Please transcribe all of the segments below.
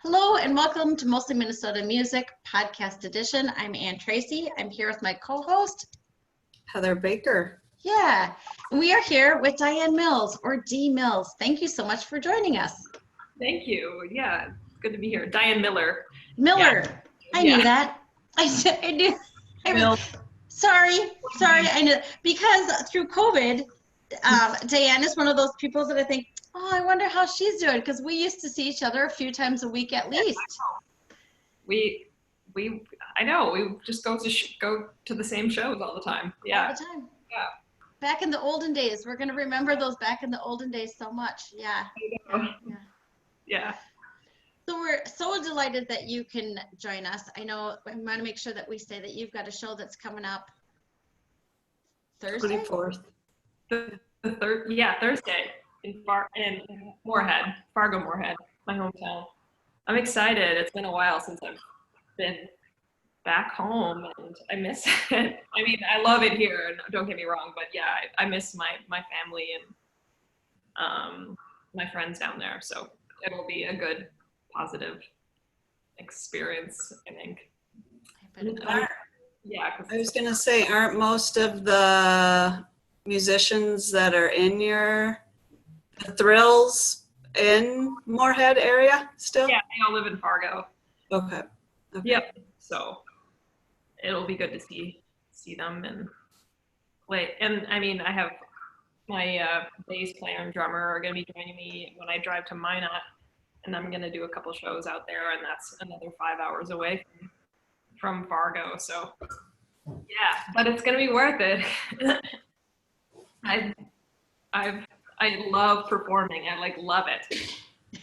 Hello and welcome to Mostly Minnesota Music Podcast Edition. I'm Ann Tracy. I'm here with my co-host, Heather Baker. Yeah, and we are here with Diane Mills, or D Mills. Thank you so much for joining us. Thank you. Yeah, it's good to be here. Diane Miller. Miller. Yeah. I knew that. I knew. Sorry. I knew because through COVID, Diane is one of those people that I think, oh, I wonder how she's doing, because we used to see each other a few times a week at least. I know. We just go to the same shows all the time. Yeah. All the time. Yeah. Back in the olden days, we're going to remember those back in the olden days so much. Yeah. Yeah. So we're so delighted that you can join us. I know I want to make sure that we say that you've got a show that's coming up Thursday. 24th. Thursday in Moorhead, Fargo, Moorhead, my hometown. I'm excited. It's been a while since I've been back home, and I miss it. I mean, I love it here, and don't get me wrong, but yeah, I miss my family and my friends down there. So it'll be a good, positive experience, I think. Yeah. I was going to say, aren't most of the musicians that are in the Thrills in Moorhead area still? Yeah, they all live in Fargo. Okay. Yep. So it'll be good to see them and play. And I mean, I have my bass player and drummer are going to be joining me when I drive to Minot, and I'm going to do a couple shows out there, and that's another 5 hours away from Fargo. So yeah, but it's going to be worth it. I love performing. I love it.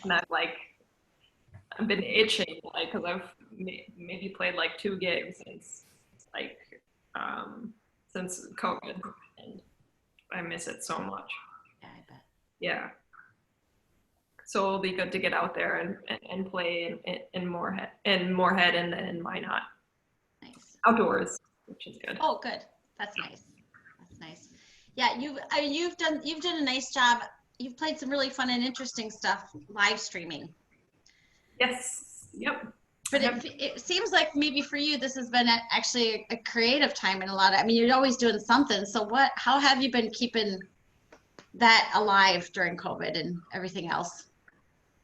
And I've been itching, because I've maybe played 2 gigs since COVID, and I miss it so much. Yeah, I bet. Yeah. So it'll be good to get out there and play in Moorhead and then in Minot. Nice. Outdoors, which is good. Oh, good. That's nice. That's nice. Yeah, you've done a nice job. You've played some really fun and interesting stuff live streaming. Yes. Yep. But it seems like maybe for you this has been actually a creative time in a lot of. I mean, you're always doing something. So how have you been keeping that alive during COVID and everything else?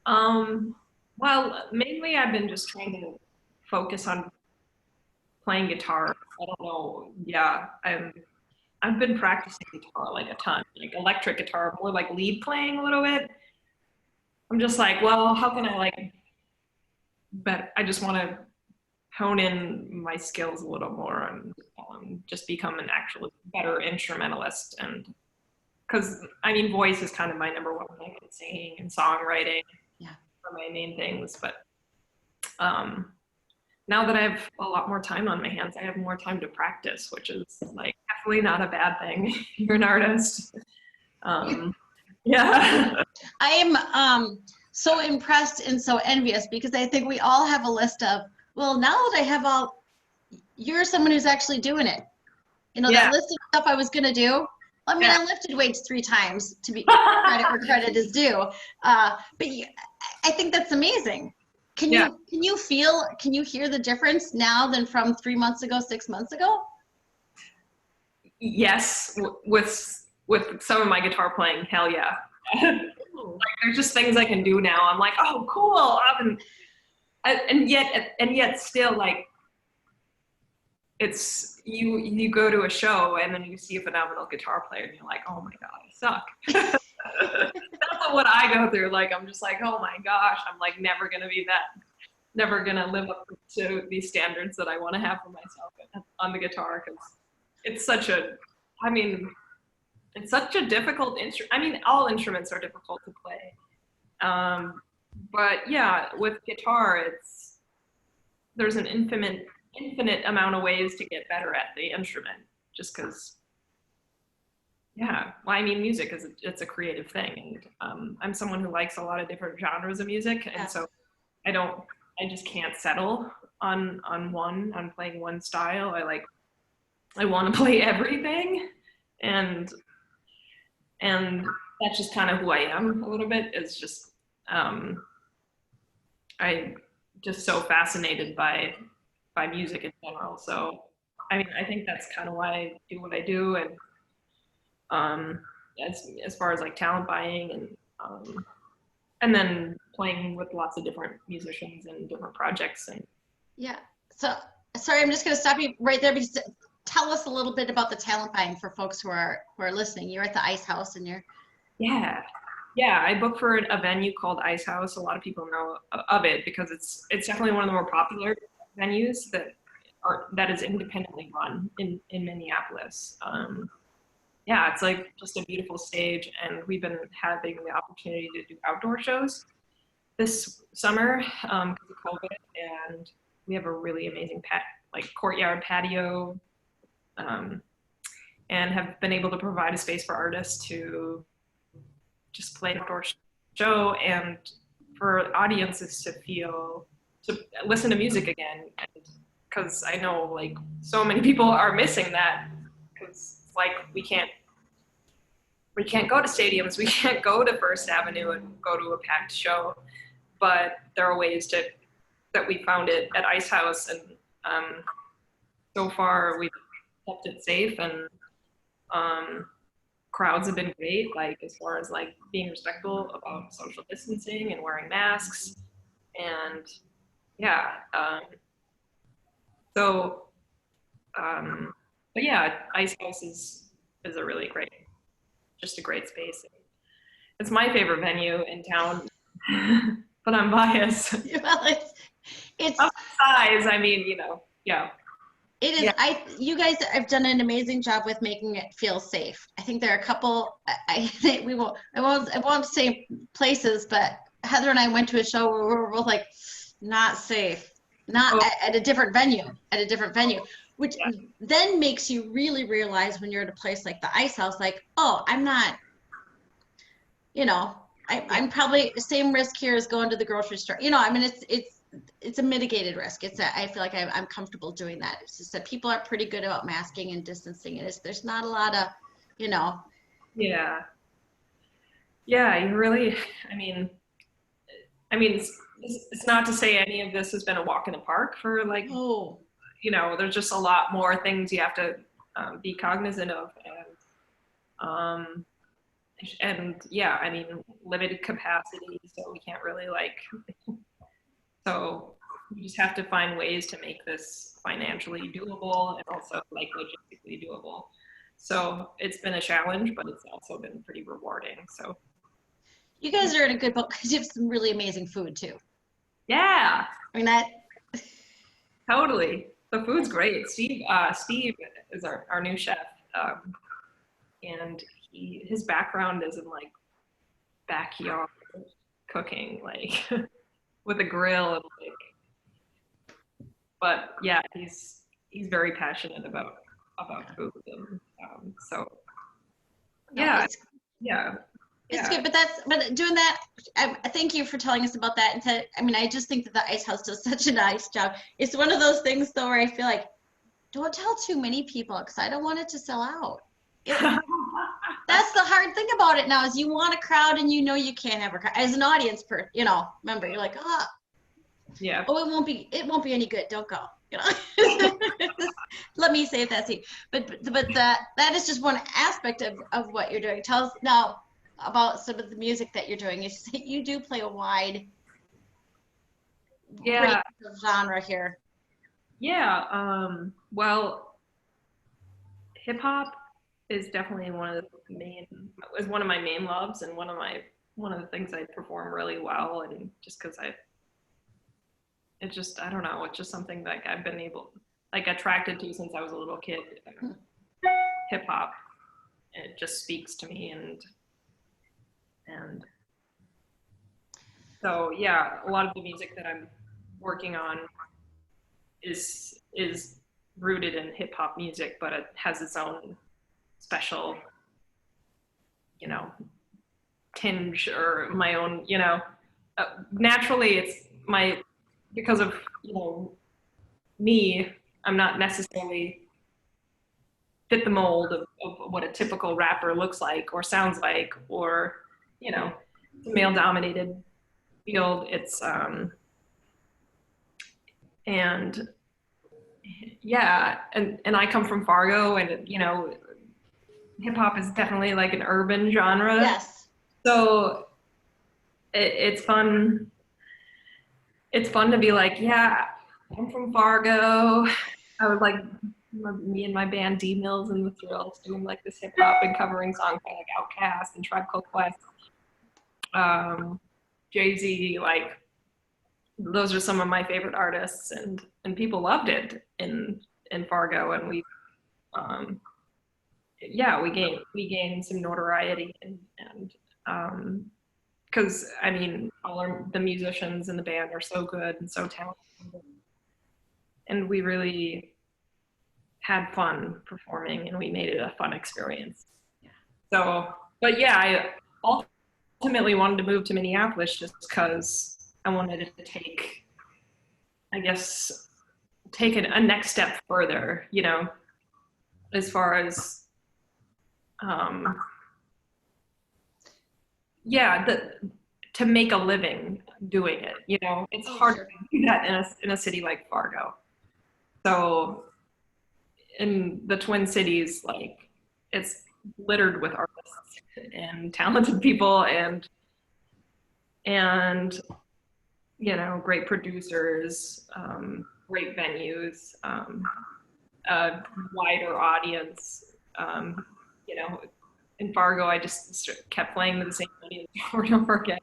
Well, mainly I've been just trying to focus on playing guitar. I don't know. Yeah, I've been practicing guitar a ton, electric guitar, more lead playing a little bit. I'm just well, how can I but I just want to hone in my skills a little more and just become an actual better instrumentalist. And because I mean, voice is kind of my number one thing, and singing and songwriting are my main things. But now that I have a lot more time on my hands, I have more time to practice, which is definitely not a bad thing. You're an artist. Yeah. I am so impressed and so envious, because I think we all have a list of, well, now that I have you're someone who's actually doing it. That list of stuff I was going to do. I mean, I lifted weights 3 times to be credit where credit is due. But I think that's amazing. Can you hear the difference now than from 3 months ago, 6 months ago? Yes, with some of my guitar playing, hell yeah. There's just things I can do now. I'm oh, cool. And yet still it's you go to a show and then you see a phenomenal guitar player and you're oh my God, I suck. That's what I go through. I'm just oh my gosh, I'm never gonna live up to these standards that I want to have for myself on the guitar, because it's such a difficult instrument. I mean, all instruments are difficult to play. But yeah, with guitar, there's an infinite amount of ways to get better at the instrument, just because, yeah. Well, I mean, music it's a creative thing. And I'm someone who likes a lot of different genres of music. And so I just can't settle on playing one style. I want to play everything. And that's just kind of who I am a little bit. It's just I'm just so fascinated by music in general. So, I mean, I think that's kind of why I do what I do. And as far as like talent buying and then playing with lots of different musicians and different projects. And Yeah. So sorry, I'm just going to stop you right there because tell us a little bit about the talent buying for folks who are listening. You're at the Icehouse and you're. Yeah, I book for a venue called Icehouse. A lot of people know of it because it's definitely one of the more popular venues that is independently run in Minneapolis. Yeah, it's like just a beautiful stage, and we've been having the opportunity to do outdoor shows this summer because of COVID, and we have a really amazing courtyard patio, and have been able to provide a space for artists to just play an outdoor show and for audiences to listen to music again. Because I know like so many people are missing that because like we can't go to stadiums, we can't go to First Avenue and go to a packed show, but there are ways that we found it at Icehouse, and so far we've kept it safe, and crowds have been great, like as far as like being respectful about social distancing and wearing masks, and yeah, but yeah, Icehouse is a really just a great space. It's my favorite venue in town, but I'm biased. Well, it's size. I mean, yeah. It is. Yeah. You guys have done an amazing job with making it feel safe. I think there are a couple. I think I won't say places, but Heather and I went to a show where we were both like, not safe, at a different venue, which then makes you really realize when you're at a place like the Icehouse, like, oh, I'm not, I'm probably the same risk here as going to the grocery store. I mean, it's a mitigated risk. I feel like I'm comfortable doing that. It's just that people are pretty good about masking and distancing. There's not a lot of, Yeah. Yeah, you really, I mean, it's not to say any of this has been a walk in the park for like, there's just a lot more things you have to be cognizant of. And yeah, I mean, limited capacity, so we can't really so we just have to find ways to make this financially doable and also like logistically doable. So it's been a challenge, but it's also been pretty rewarding. So you guys are in a good boat because you have some really amazing food too. Yeah. I mean, that. Totally. The food's great. Steve is our new chef. And his background is in like backyard cooking, like with a grill and but yeah, he's very passionate about food, and so yeah, It's good, but doing that, thank you for telling us about that. And I just think that the Icehouse does such a nice job. It's one of those things though where I feel like, don't tell too many people because I don't want it to sell out. That's the hard thing about it now is you want a crowd and you can't have a crowd as an audience member. You're like, yeah. Oh, it won't be any good. Don't go. Let me save that seat. But that is just one aspect of what you're doing. Tell us now about some of the music that you're doing. You do play a wide range of genre here. Yeah. Well, hip hop is definitely one of my main loves, and one of the things I perform really well, and just because I don't know, it's just something that I've been attracted to since I was a little kid. Hip hop, it just speaks to me, and so yeah, a lot of the music that I'm working on is rooted in hip hop music, but it has its own special, tinge, or my own, naturally it's because of, me, I'm not necessarily fit the mold of what a typical rapper looks like or sounds like, or, it's a male dominated field. It's, And yeah, and I come from Fargo, and you know, hip hop is definitely like an urban genre. Yes. So it's fun. It's fun to be like, yeah, I'm from Fargo. I was like, me and my band D Mills and the Thrills doing like this hip hop and covering songs by like Outkast and Tribe Called Quest, Jay-Z, like those are some of my favorite artists, and people loved it in Fargo, and we gained some notoriety, and because I mean the musicians in the band are so good and so talented, and we really had fun performing, and we made it a fun experience. So, but yeah, I ultimately wanted to move to Minneapolis just because I wanted to take, I guess, take a next step further, you know, as far as, to make a living doing it, you know, it's hard to do that in a city like Fargo. So in the Twin Cities, like it's littered with artists and talented people and you know, great producers, great venues, a wider audience. You know, in Fargo, I just kept playing the same venues over and over again.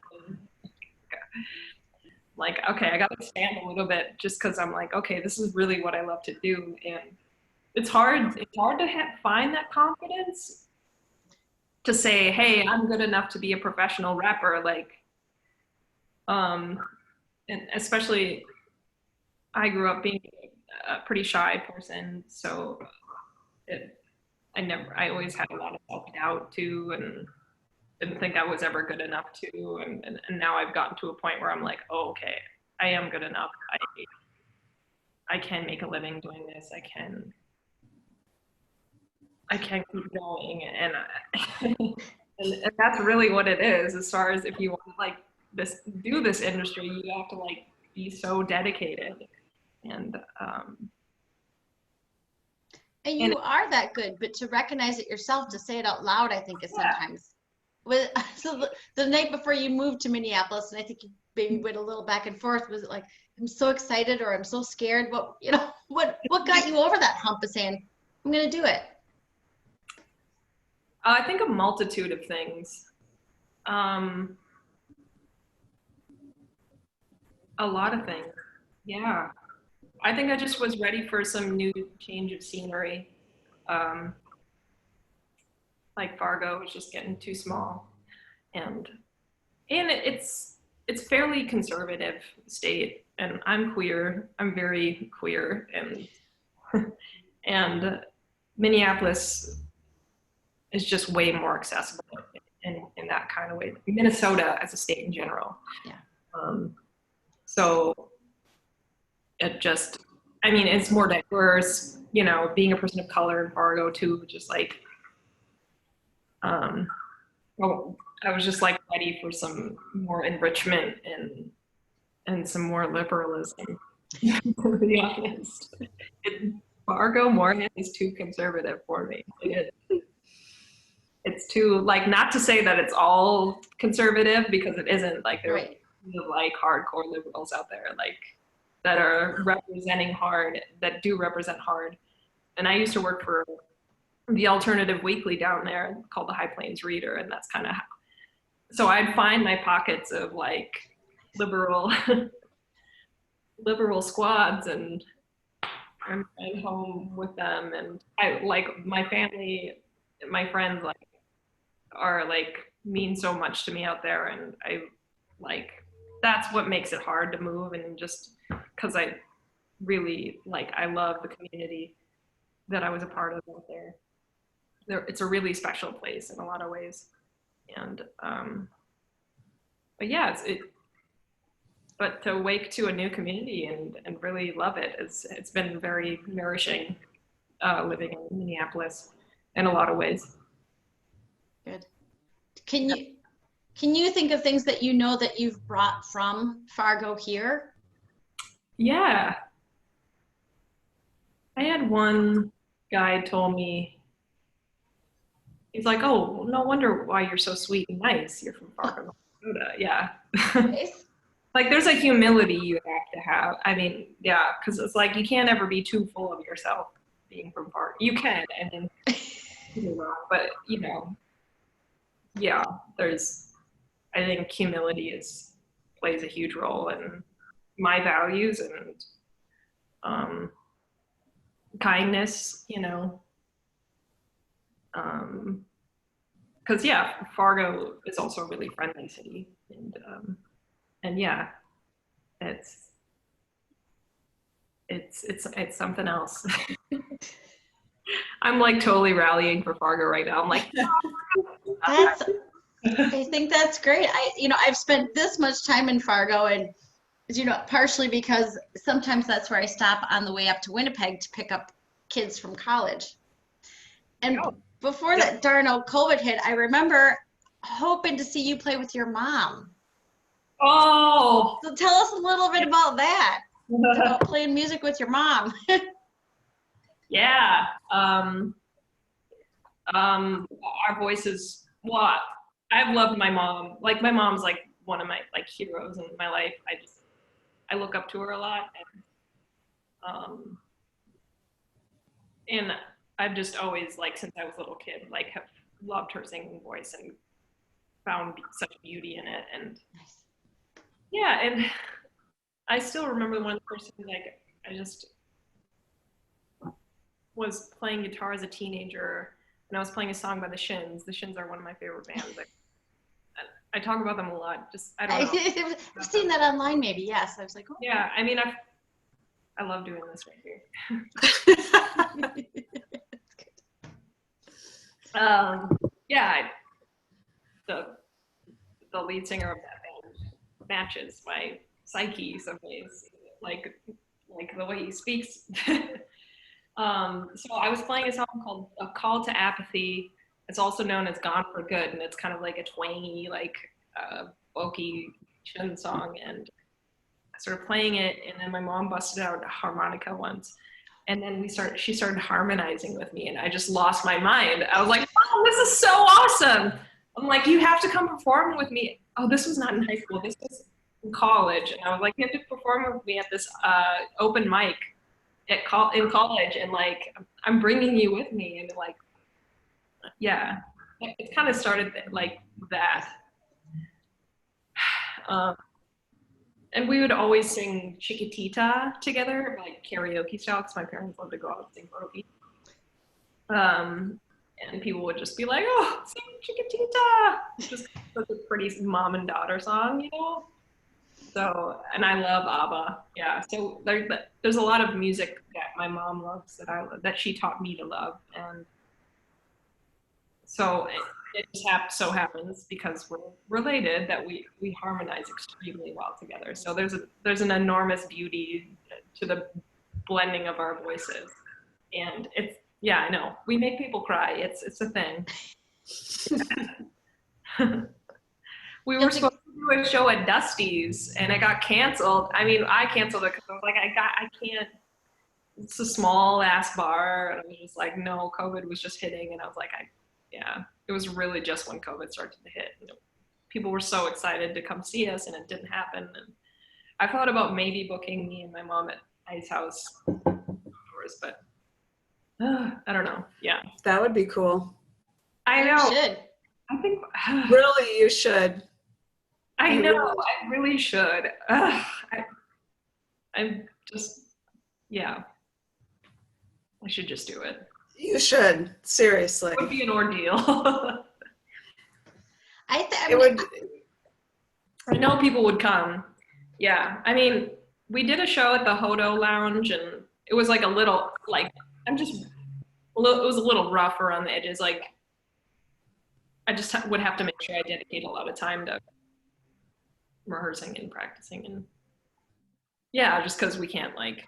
Like, okay, I got to expand a little bit just because I'm like, okay, this is really what I love to do, and it's hard to find that confidence to say, hey, I'm good enough to be a professional rapper, like, and especially I grew up being a pretty shy person, so I always had a lot of self-doubt too, and didn't think I was ever good enough to, and now I've gotten to a point where I'm like, oh, okay, I am good enough. I can make a living doing this. I can keep going, and and that's really what it is. As far as if you want to like do this industry, you have to like be so dedicated, and you are that good, but to recognize it yourself, to say it out loud, I think is sometimes. So the night before you moved to Minneapolis, and I think you maybe went a little back and forth. Was it like, I'm so excited or I'm so scared? What, you know, what got you over that hump of saying, I'm gonna do it? I think a multitude of things. A lot of things. Yeah. I think I just was ready for some new change of scenery. Like Fargo was just getting too small, and it's fairly conservative state, and I'm queer. I'm very queer, and and Minneapolis is just way more accessible in that kind of way. Minnesota as a state in general. Yeah. So it just, I mean, it's more diverse, you know, being a person of color in Fargo too, just like, well, I was just like ready for some more enrichment and some more liberalism, to be honest. Fargo Moorhead is too conservative for me. It's too, like, not to say that it's all conservative, because it isn't. Like, there are like hardcore liberals out there, like, that are representing hard, that do represent hard. And I used to work for the alternative weekly down there called the High Plains Reader, and that's kind of how. So I'd find my pockets of like liberal squads, and I'm home with them, and I like my family, my friends, like, are like mean so much to me out there, and I like, that's what makes it hard to move, and just because I really like, I love the community that I was a part of out there. It's a really special place in a lot of ways, and but yeah, but to wake to a new community and really love it, it's been very nourishing, living in Minneapolis in a lot of ways. Good. Can you think of things that you know that you've brought from Fargo here? Yeah. I had one guy told me, he's like, oh, no wonder why you're so sweet and nice. You're from Fargo, North Dakota. Yeah. Nice. Like there's a humility you have to have. I mean, yeah, because it's like you can't ever be too full of yourself being from Fargo. You can, I mean, you're wrong, but you know, yeah, I think humility plays a huge role in my values and um, kindness, you know. Because yeah, Fargo is also a really friendly city, and yeah, it's it's something else. I'm like totally rallying for Fargo right now. I'm like, I think that's great. I've spent this much time in Fargo, and partially because sometimes that's where I stop on the way up to Winnipeg to pick up kids from college. And before that darn old COVID hit, I remember hoping to see you play with your mom. oh, So tell us a little bit about that, about playing music with your mom. yeah. Our voices. Well, I've loved my mom. Like my mom's like one of my like heroes in my life. I look up to her a lot, and I've just always like since I was a little kid like have loved her singing voice and found such beauty in it. And yeah, and I still remember one of the first things like I just was playing guitar as a teenager, and I was playing a song by the Shins. The Shins are one of my favorite bands. I talk about them a lot. Just I don't know. I've seen that online, maybe. Yes, I was like, oh. Yeah. I mean, I love doing this right here. Yeah. The lead singer of that band matches my psyche some ways, like the way he speaks. So I was playing a song called "A Call to Apathy." It's also known as "Gone for Good," and it's kind of like a twangy, like folky chin song. And I started playing it, and then my mom busted out a harmonica once, and then she started harmonizing with me, and I just lost my mind. I was like, "Oh, this is so awesome!" I'm like, "You have to come perform with me." Oh, this was not in high school. This was in college, and I was like, "You have to perform with me at this open mic in college," and like, I'm bringing you with me, and like, yeah, it kind of started like that. And we would always sing Chiquitita together, like karaoke style, because my parents loved to go out and sing karaoke. And people would just be like, "Oh, sing Chiquitita!" Just such a pretty mom and daughter song, you know? So, and I love ABBA. Yeah. So there's a lot of music that my mom loves that she taught me to love. And so it just so happens because we're related that we harmonize extremely well together. So there's an enormous beauty to the blending of our voices. And yeah, I know. We make people cry. It's a thing. We were supposed to do a show at Dusty's, and it got canceled. I mean, I canceled it because I was like, I can't. It's a small ass bar, and I was just like, no. COVID was just hitting, and I was like, yeah. It was really just when COVID started to hit. People were so excited to come see us, and it didn't happen. And I thought about maybe booking me and my mom at Icehouse, but I don't know. Yeah, that would be cool. I know. You should. I think really you should. I know. I really should. I'm just, yeah. I should just do it. You should, seriously. It would be an ordeal. I know people would come. Yeah. I mean, we did a show at the Hodo Lounge, and it was like a little, like, it was a little rough around the edges. Like, I just would have to make sure I dedicate a lot of time to rehearsing and practicing. And yeah, just because we can't, like,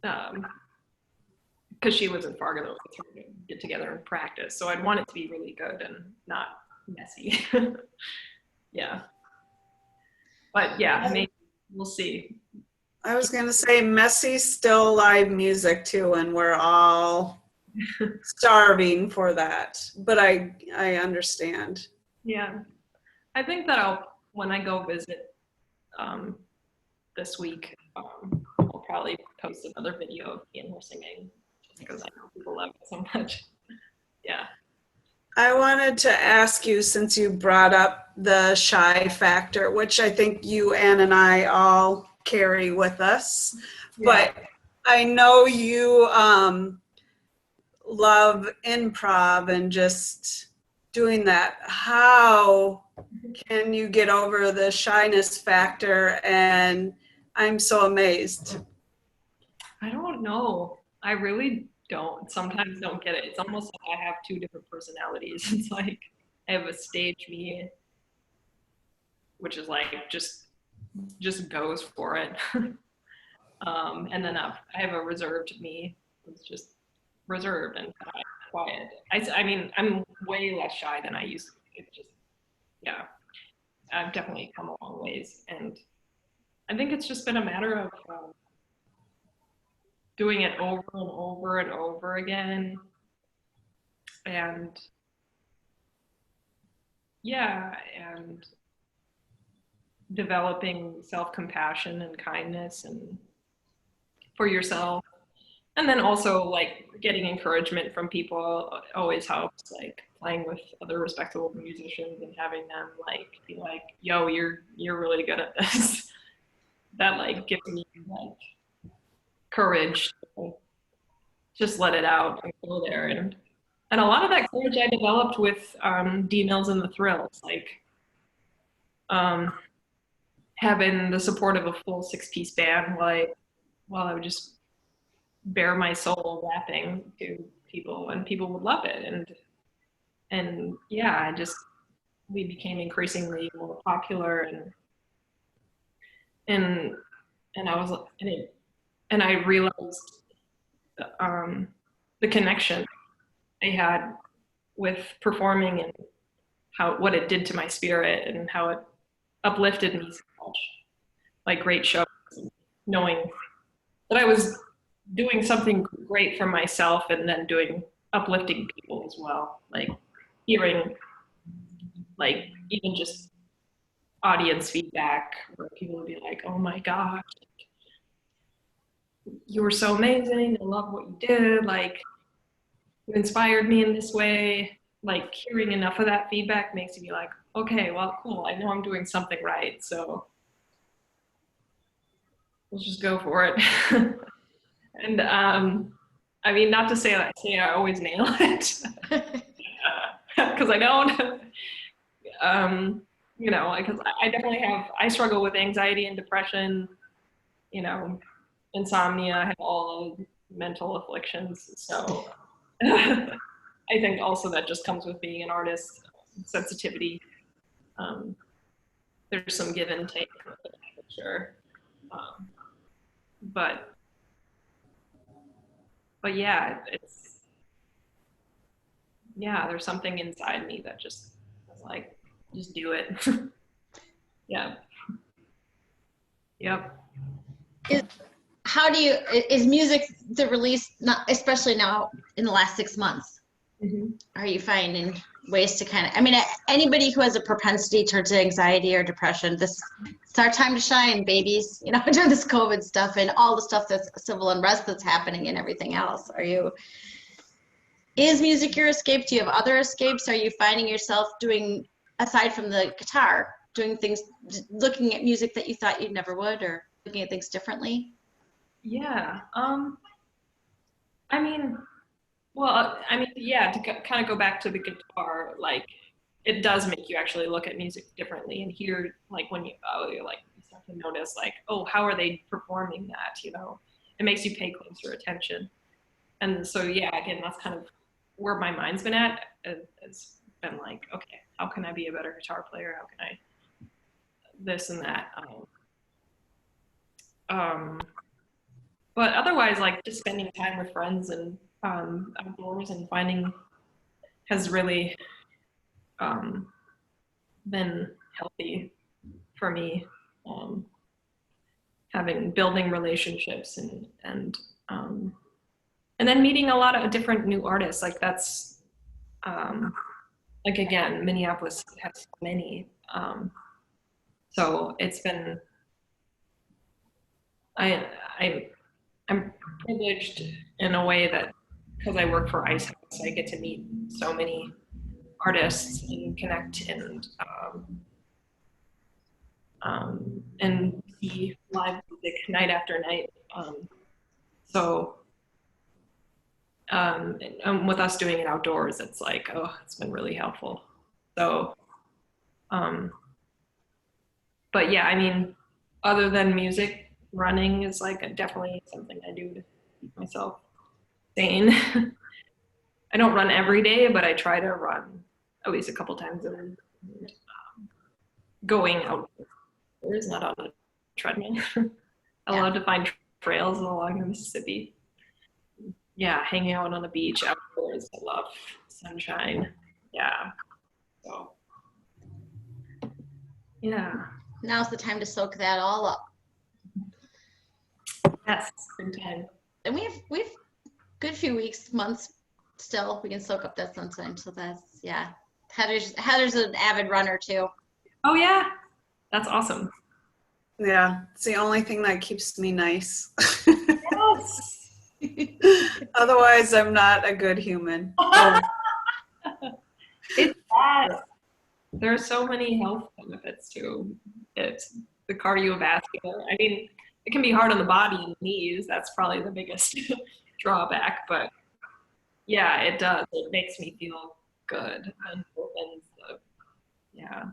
because she lives in Fargo, though, it's hard to get together and practice. So I'd want it to be really good and not messy. Yeah. But yeah, maybe we'll see. I was going to say Messy's still live music too, and we're all starving for that. But I understand. Yeah. I think that when I go visit this week, I'll probably post another video of me and her singing just because I know people love it so much. Yeah. I wanted to ask you, since you brought up the shy factor, which I think you, Ann, and I all carry with us, but I know you love improv and just doing that. How can you get over the shyness factor? And I'm so amazed. I don't know. I really sometimes don't get it. It's almost like I have two different personalities. It's like I have a stage me, which is like just goes for it. And then I have a reserved me, who's just reserved and quiet. I mean, I'm way less shy than I used to be. It's just, yeah, I've definitely come a long ways. And I think it's just been a matter of doing it over and over and over again. And yeah, and developing self-compassion and kindness and for yourself. And then also like getting encouragement from people always helps, like playing with other respectable musicians and having them like be like, yo, you're really good at this. That like gives me like courage to just let it out and go there. And a lot of that courage I developed with D-Mills and the Thrills, like having the support of a full 6-piece band while I would just bare my soul rapping to people and people would love it. And yeah, we became increasingly more popular and I was and I realized the connection I had with performing and what it did to my spirit and how it uplifted me so much. Like great shows, knowing that I was doing something great for myself and then uplifting people as well. Like hearing like even just audience feedback where people would be like, oh my gosh, you were so amazing. I love what you did. Like you inspired me in this way. Like hearing enough of that feedback makes you be like, okay, well, cool. I know I'm doing something right. So let's just go for it. And I mean, not to say that I always nail it, because I don't. You know, because I definitely I struggle with anxiety and depression. You know, insomnia. I have all the mental afflictions. So I think also that just comes with being an artist, sensitivity. There's some give and take, for sure. But yeah, there's something inside me that just is like, just do it. Yeah. Yep. Is music the release, not especially now in the last 6 months? Mm-hmm. Are you finding ways to kind of, I mean, anybody who has a propensity towards anxiety or depression, it's our time to shine, babies, you know, during this COVID stuff and all the stuff that's civil unrest that's happening and everything else. Is music your escape? Do you have other escapes? Are you finding yourself doing, aside from the guitar, doing things, looking at music that you thought you never would, or looking at things differently? Yeah. I mean, well, I mean, yeah, to kind of go back to the guitar, like it does make you actually look at music differently and hear, like when you start to notice like, oh, how are they performing that? You know, it makes you pay closer attention. And so, yeah, again, that's kind of where my mind's been at. It's been like, okay, how can I be a better guitar player? How can I this and that? But otherwise, like just spending time with friends and outdoors and finding has really been healthy for me. building relationships and then meeting a lot of different new artists. Like that's, like again, Minneapolis has so many. So it's been, I'm privileged in a way that because I work for Icehouse, I get to meet so many artists and connect and see live music night after night. So with us doing it outdoors, it's like, oh, it's been really helpful. So, but yeah, I mean, other than music, running is like definitely something I do to keep myself sane. I don't run every day, but I try to run at least a couple times a week. Going outdoors, not on a treadmill. I love to find trails along the Mississippi. Yeah, hanging out on the beach outdoors. I love sunshine. Yeah. So, yeah. Now's the time to soak that all up. Yes, good time. And we have good few weeks, months still. We can soak up that sunshine. So that's, yeah. Heather's an avid runner too. Oh yeah, that's awesome. Yeah, it's the only thing that keeps me nice. Yes. Otherwise, I'm not a good human. It's bad. There are so many health benefits to it. The cardiovascular. I mean, it can be hard on the body and knees. That's probably the biggest drawback. But yeah, it does. It makes me feel good and opens the, yeah.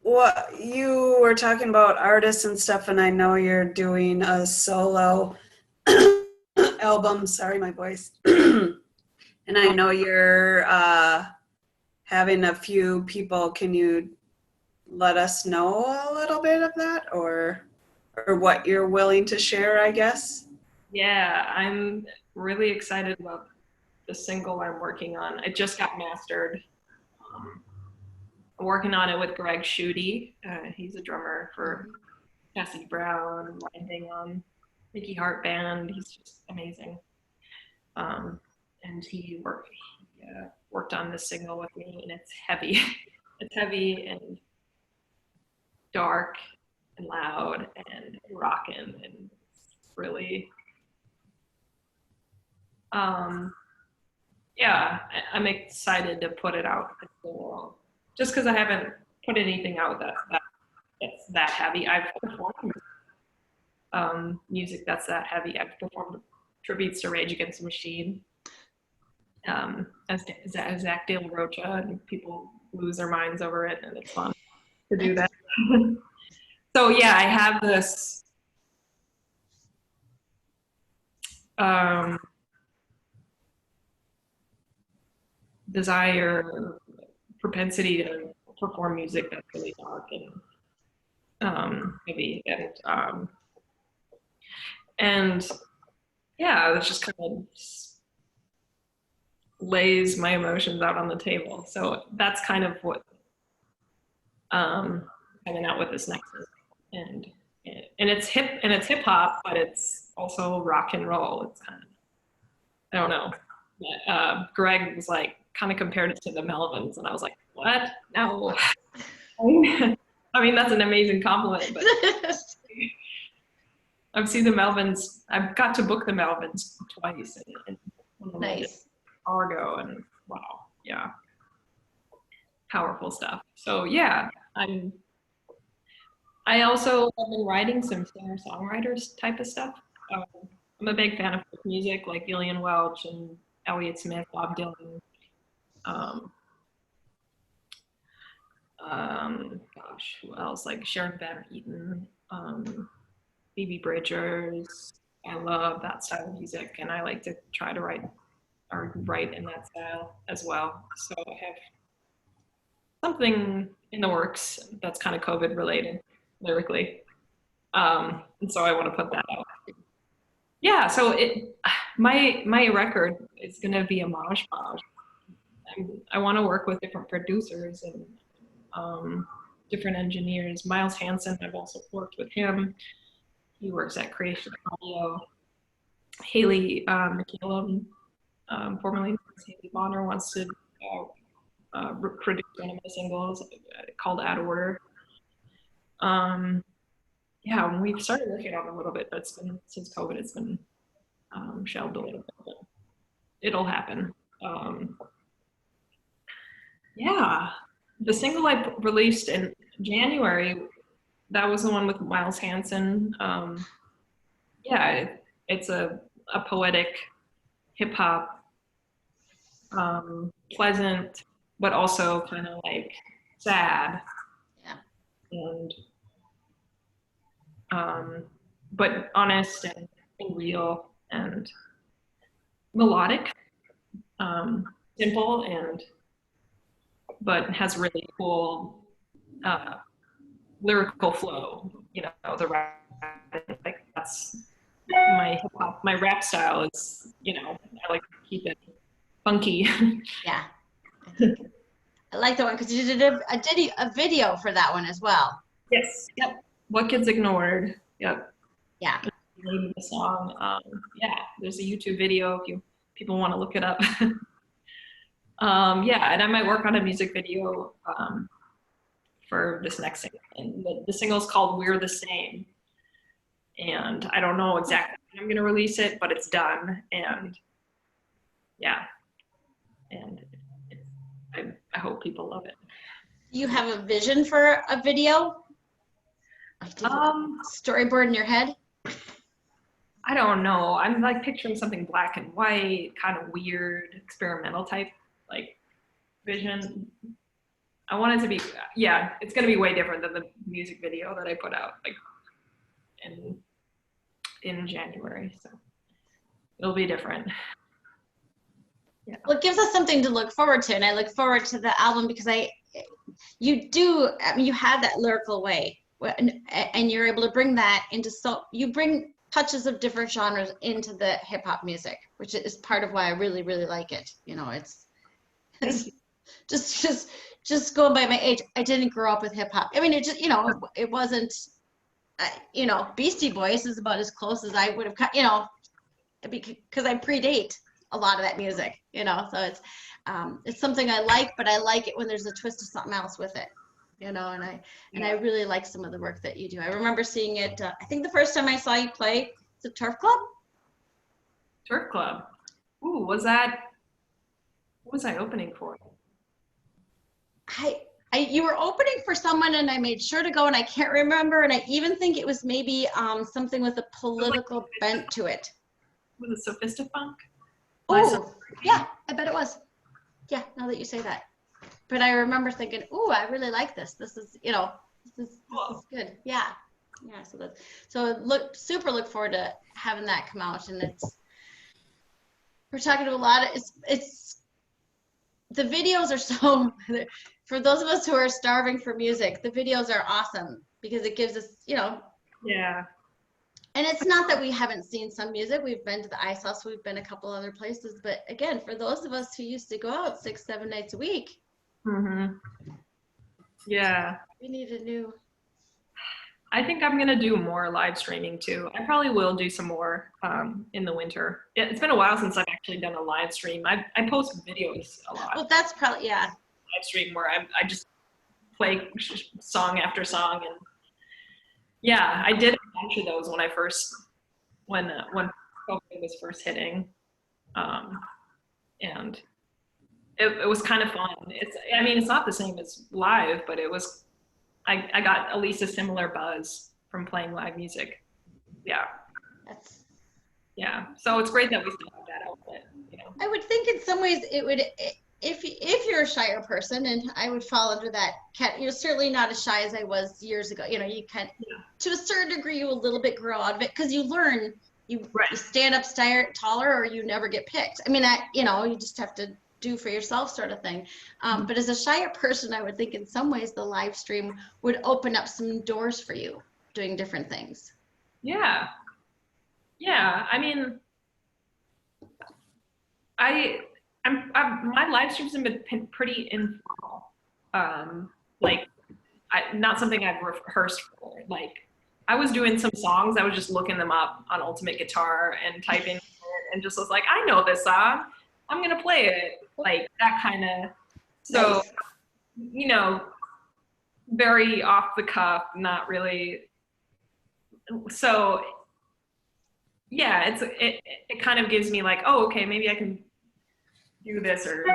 Well, you were talking about artists and stuff, and I know you're doing a solo album. Sorry, my voice. And I know you're having a few people. Can you let us know a little bit of that, or what you're willing to share, I guess? Yeah, I'm really excited about the single I'm working on. It just got mastered. I'm working on it with Greg Schutte. He's a drummer for Cassie Brown, Landing on Mickey Hart Band. He's just amazing. And he worked on this single with me, and it's heavy. It's heavy and dark and loud and rockin', and it's really, yeah, I'm excited to put it out into the world. Just because I haven't put anything out that's that heavy. I've performed music that's that heavy. I've performed tributes to Rage Against the Machine, as Zach De La Rocha, and people lose their minds over it, and it's fun to do that. So yeah, I have this desire, propensity to perform music that's really dark and heavy, and yeah, it just kind of lays my emotions out on the table. So that's kind of what coming out with this next one. And it's hip hop, but it's also rock and roll. It's kind of, I don't know. But, Greg was like, kind of compared it to the Melvins, and I was like, what? No. I mean, that's an amazing compliment, but I've seen the Melvins. I've got to book the Melvins twice, and Nice. Argo, and wow, yeah, powerful stuff. So yeah, I also have been writing some singer-songwriters type of stuff. I'm a big fan of folk music, like Gillian Welch and Elliott Smith, Bob Dylan. Gosh, who else? Like Sharon Van Eaton, Phoebe Bridgers. I love that style of music, and I like to try to write in that style as well. So I have something in the works that's kind of COVID related lyrically. And so I want to put that out. Yeah, so my record is going to be a mosh. I want to work with different producers and different engineers. Miles Hansen, I've also worked with him. He works at Creation Audio. Haley McCallum, formerly known as Haley Bonner, wants to produce one of my singles called Out of Order. Yeah, we've started working on it a little bit, but it's been, since COVID, it's been shelved a little bit, but it'll happen. Yeah, the single I released in January, that was the one with Miles Hansen. Yeah, it's a poetic hip hop, pleasant, but also kind of like sad. Yeah. And but honest and real and melodic, simple, and but has really cool lyrical flow. You know, the rap, like that's my hip hop, my rap style is. You know, I like to keep it funky. Yeah. I like that one because you did a video for that one as well. Yes. Yep. What Kids Ignored. Yep. Yeah. The song. Yeah. There's a YouTube video if people want to look it up. Yeah, and I might work on a music video for this next single. And the single's called We're the Same. And I don't know exactly when I'm going to release it, but it's done. And yeah, and I hope people love it. Do you have a vision for a video? Storyboard in your head? I don't know. I'm like picturing something black and white, kind of weird, experimental type like vision. I want it to be, yeah, it's going to be way different than the music video that I put out like in January. So it'll be different. Yeah. Well, it gives us something to look forward to, and I look forward to the album because you have that lyrical way, and you're able to bring that into, so you bring touches of different genres into the hip hop music, which is part of why I really, really like it. You know, it's just going by my age. I didn't grow up with hip hop. I mean, it just, you know, it wasn't, you know, Beastie Boys is about as close as I would have, you know, because I predate a lot of that music, you know, so it's something I like, but I like it when there's a twist of something else with it, you know, and I really like some of the work that you do. I remember seeing it, I think the first time I saw you play, the Turf Club? Turf Club. Ooh, what was I opening for? You were opening for someone and I made sure to go and I can't remember, and I even think it was maybe something with a political bent to it. Was it Sophistafunk? Oh, yeah, I bet it was. Yeah, now that you say that. But I remember thinking, "Ooh, I really like this. This is, you know, this is good." Yeah, yeah. So look forward to having that come out, and we're talking to a lot of it's the videos are so, for those of us who are starving for music, the videos are awesome because it gives us, you know. Yeah. And it's not that we haven't seen some music. We've been to the Icehouse. We've been a couple other places. But again, for those of us who used to go out 6-7 nights a week, yeah, we need a new. I think I'm going to do more live streaming too. I probably will do some more in the winter. It's been a while since I've actually done a live stream. I post videos a lot. Well, that's probably, yeah. Live stream where I just play song after song, and yeah, I did a bunch of those when COVID was first hitting, and it was kind of fun. I mean, it's not the same as live, but it was. I got at least a similar buzz from playing live music. Yeah. Yeah. So it's great that we still have that outlet. You know. I would think in some ways it would, if you're a shyer person, and I would fall under that cat. You're certainly not as shy as I was years ago. You know, you can, to a certain degree, you a little bit grow out of it because you learn. You stand up taller, or you never get picked. I mean, you know, you just have to do for yourself, sort of thing. But as a shyer person, I would think in some ways the live stream would open up some doors for you doing different things. Yeah. Yeah. I mean, my live streams have been pretty informal. Like not something I've rehearsed for. Like, I was doing some songs, I was just looking them up on Ultimate Guitar and typing it and just was like, I know this song, I'm gonna play it. Like that kind of, so, Nice. you know, very off the cuff, not really. So yeah, it kind of gives me like, oh, okay, maybe I can do this, or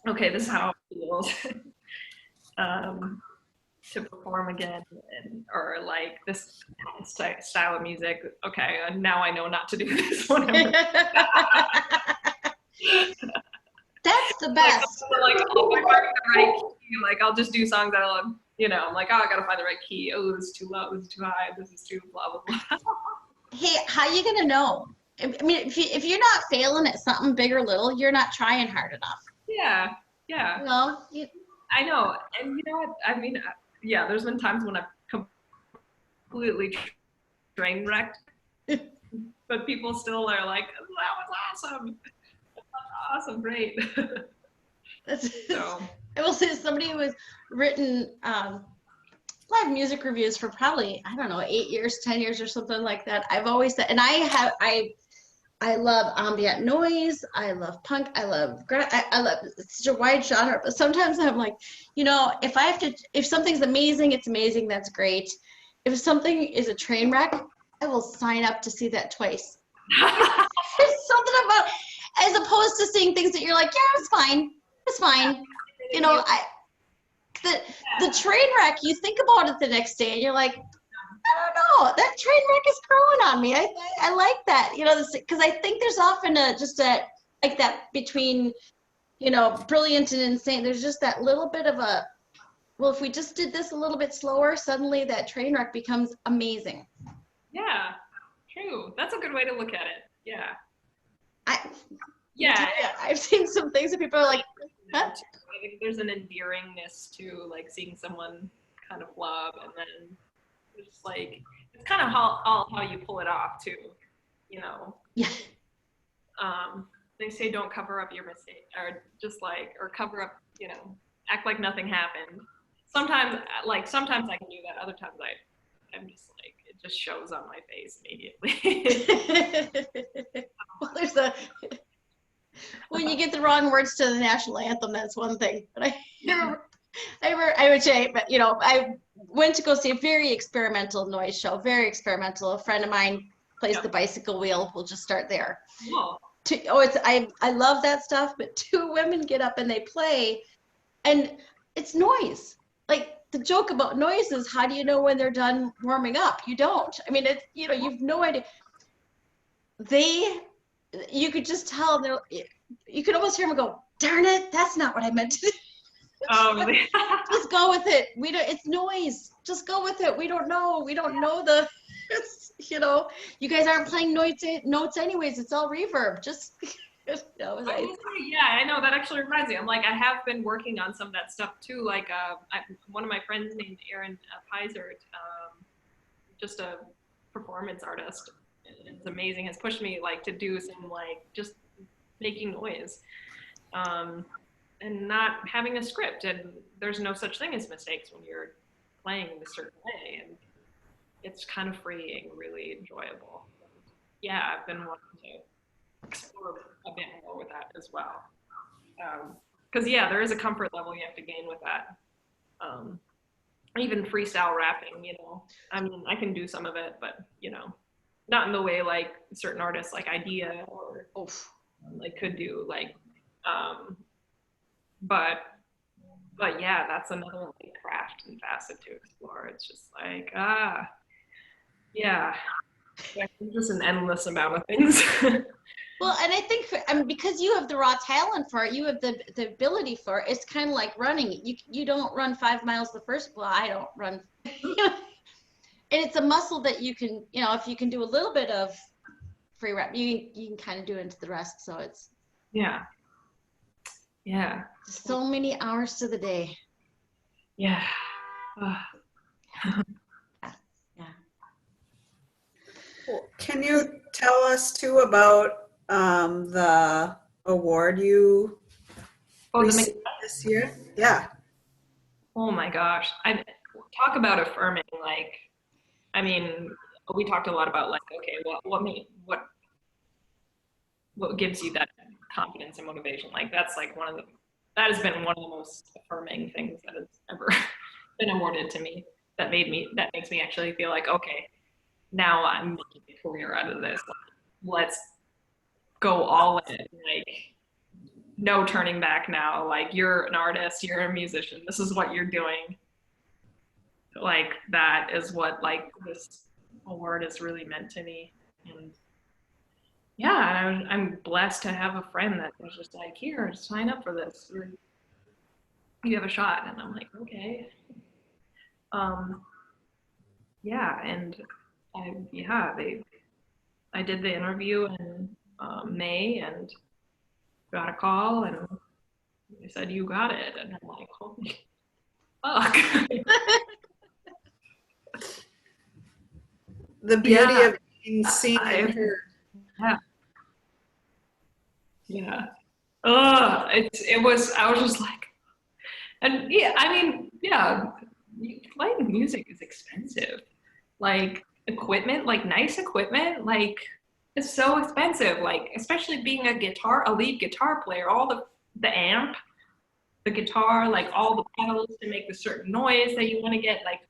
okay, this is how it feels. To perform again, or like this style of music. Okay, now I know not to do this one. That's the best. Like, oh, if I find the right key, like I'll just do songs that I love. You know, I'm like, oh, I gotta find the right key. Oh, this is too low. This is too high. This is too blah blah blah. Hey, how you gonna know? I mean, if you're not failing at something big or little, you're not trying hard enough. Yeah, yeah. You know, I know, and you know what? I mean, yeah. There's been times when I've completely train wrecked, but people still are like, that was awesome. Awesome, great. So I will say somebody who has written live music reviews for probably, I don't know, 8 years, 10 years or something like that. I've always said, and I love ambient noise. I love punk. I love it's such a wide genre, but sometimes I'm like, you know, if something's amazing, it's amazing. That's great. If something is a train wreck, I will sign up to see that twice. There's something about, as opposed to seeing things that you're like, yeah, it's fine. It's fine. You know, the train wreck, you think about it the next day and you're like, I don't know, that train wreck is growing on me. I like that, you know, because I think there's often like that between, you know, brilliant and insane. There's just that little bit of a, well, if we just did this a little bit slower, suddenly that train wreck becomes amazing. Yeah, true. That's a good way to look at it. Yeah. I've seen some things that people are like, huh? I think there's an endearingness to like seeing someone kind of flub, and then it's like, it's kind of how you pull it off too, you know. Yeah. They say don't cover up your mistake, or just like, or cover up, you know, act like nothing happened. Sometimes I can do that. Other times I'm just like, it just shows on my face immediately. Well, when you get the wrong words to the national anthem, that's one thing. But I would say, but you know, I went to go see a very experimental noise show, very experimental. A friend of mine plays the bicycle wheel. We'll just start there. Oh. I love that stuff, but two women get up and they play, and it's noise. Like, the joke about noise is, how do you know when they're done warming up? You don't. I mean, it's, you know, you've no idea. You could just tell, you could almost hear them go, darn it, that's not what I meant to do. Really? Just go with it. It's noise. Just go with it. We don't know you know, you guys aren't playing notes anyways. It's all reverb. Just, you know, yeah, I know. That actually reminds me. I'm like, I have been working on some of that stuff too. Like, one of my friends named Aaron Pizer, just a performance artist. It's amazing. Has pushed me like to do some like just making noise, and not having a script. And there's no such thing as mistakes when you're playing in a certain way, and it's kind of freeing, really enjoyable. Yeah, I've been wanting to explore a bit more with that as well. Because yeah, there is a comfort level you have to gain with that. Even freestyle rapping, you know. I mean, I can do some of it, but you know, not in the way like certain artists like Idea or like could do, like, but yeah, that's another like craft and facet to explore. It's just like, yeah, it's just an endless amount of things. Well, and I think because you have the raw talent for it, you have the ability for it. It's kind of like running. You don't run 5 miles the first. Well, I don't run. And it's a muscle that you can, you know, if you can do a little bit of free rep, you can kind of do into the rest. So it's yeah. So many hours to the day. Yeah. Can you tell us too about the award you received this year? Yeah. Oh my gosh. talk about affirming, like, I mean, we talked a lot about like, okay, what gives you that confidence and motivation? Like that's like that has been one of the most affirming things that has ever been awarded to me. That makes me actually feel like, okay, now I'm making a career out of this. Like, let's go all in. Like, no turning back now. Like, you're an artist, you're a musician. This is what you're doing. Like, that is what like this award is really meant to me. And yeah, and I'm blessed to have a friend that was just like, here, sign up for this. You have a shot. And I'm like, okay. Yeah, and I did the interview in May and got a call and they said, you got it. And I'm like, holy fuck. The beauty of being seen and heard. Yeah. Yeah. I was just like, and yeah, I mean, yeah, playing music is expensive. Like equipment, like nice equipment, like it's so expensive. Like especially being a lead guitar player, all the amp, the guitar, like all the pedals to make the certain noise that you want to get. Like,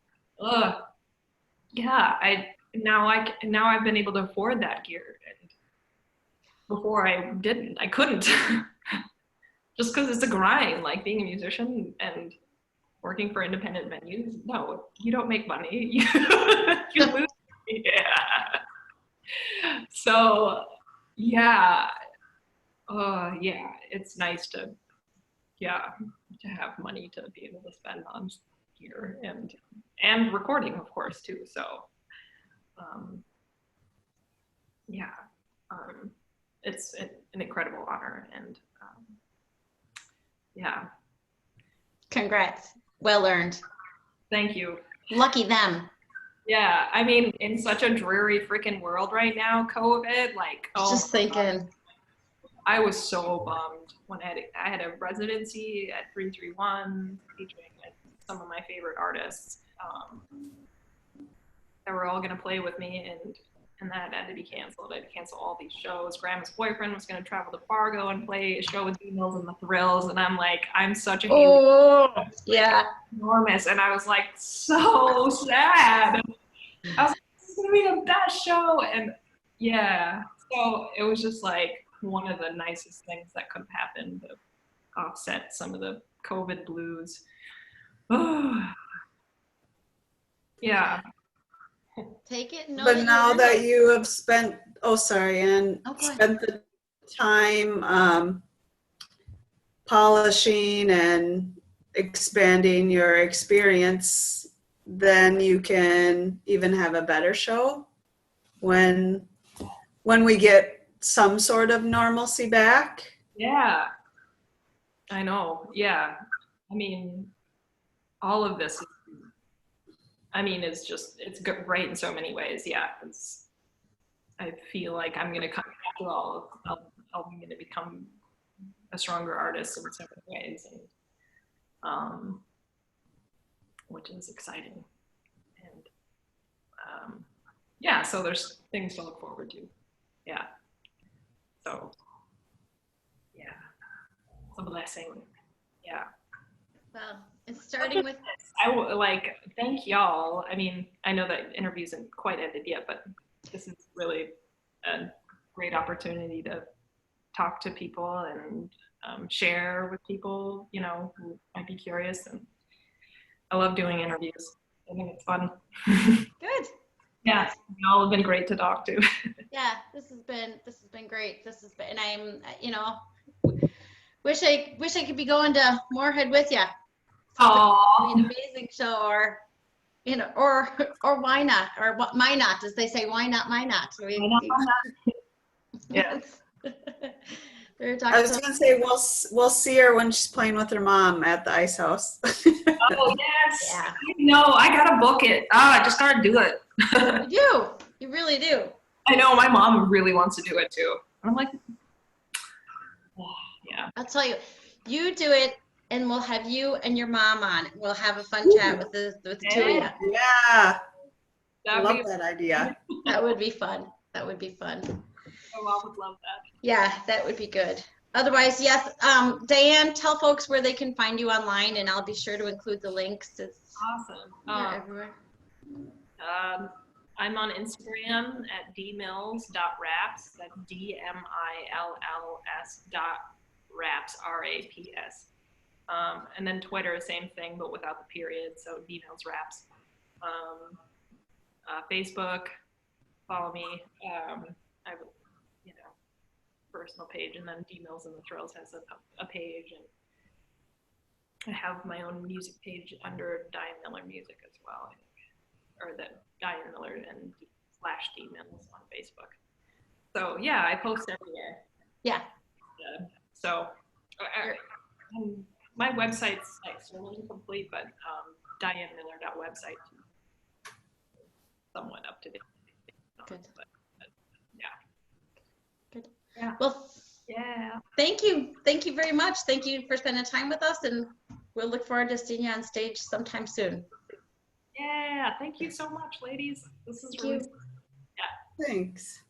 yeah. Now I've been able to afford that gear. And before I couldn't. Just because it's a grind, like being a musician and working for independent venues. No, you don't make money. You lose. Yeah. So, yeah. Yeah, it's nice to have money to be able to spend on gear and recording, of course, too. So, yeah, it's an incredible honor and. Yeah. Congrats. Well earned. Thank you. Lucky them. Yeah. I mean, in such a dreary freaking world right now, COVID, like, Just thinking. God, I was so bummed when I had a residency at 331 featuring some of my favorite artists that were all going to play with me and that had to be canceled. I had to cancel all these shows. Grandma's boyfriend was going to travel to Fargo and play a show with D-Mills and the Thrills. And I'm like, I'm such a yeah. enormous. And I was like, so sad. I was like, this is going to be the best show. And yeah, so it was just like one of the nicest things that could have happened to offset some of the COVID blues. Yeah. Take it. But now that you have spent, spent the time polishing and expanding your experience, then you can even have a better show when we get some sort of normalcy back. Yeah, I know. Yeah. I mean, all of this it's great in so many ways. Yeah, I feel like I'm going to come after all. I'm going to become a stronger artist in so many ways, and which is exciting. And yeah, so there's things to look forward to. Yeah. So yeah, it's a blessing. Yeah. Well, it's starting with. Thank y'all. I mean, I know that interview isn't quite ended yet, but this is really a great opportunity to talk to people and share with people, who might be curious. And I love doing interviews. I think it's fun. Good. Yeah, y'all have been great to talk to. Yeah, this has been great. And I'm, wish I could be going to Moorhead with you. Oh, An amazing show, or why not, or what? Why not? As they say, why not? Why not? Yeah. I was gonna say we'll see her when she's playing with her mom at the Icehouse. Oh yes. Yeah. No, I gotta book it. I just gotta do it. You do. You really do. I know my mom really wants to do it too. I'm like, yeah. I'll tell you, you do it and we'll have you and your mom on. We'll have a fun chat with the two of you. Yeah, I That'd love be, that idea. That would be fun. That would be fun. my mom would love that. Yeah, that would be good. Otherwise, yes, Diane, tell folks where they can find you online, and I'll be sure to include the links. It's Awesome. everywhere. I'm on Instagram at dmills.raps. That's DMILLS.raps, RAPS. And then Twitter, same thing, but without the period. So dmillsraps. Facebook, follow me. I have a personal page, and then D Mills and the Thrills has a page, and I have my own music page under Diane Miller Music as well, I think, or the Diane Miller and /D Mills on Facebook. So yeah, I post everywhere. Yeah. So my website's like still incomplete, but DianeMiller.website somewhat up to date. Good. But yeah. Good. Yeah. Well, yeah. thank you. Thank you very much. Thank you for spending time with us, and we'll look forward to seeing you on stage sometime soon. Yeah. Thank you so much, ladies. This is Thank really you. Thanks.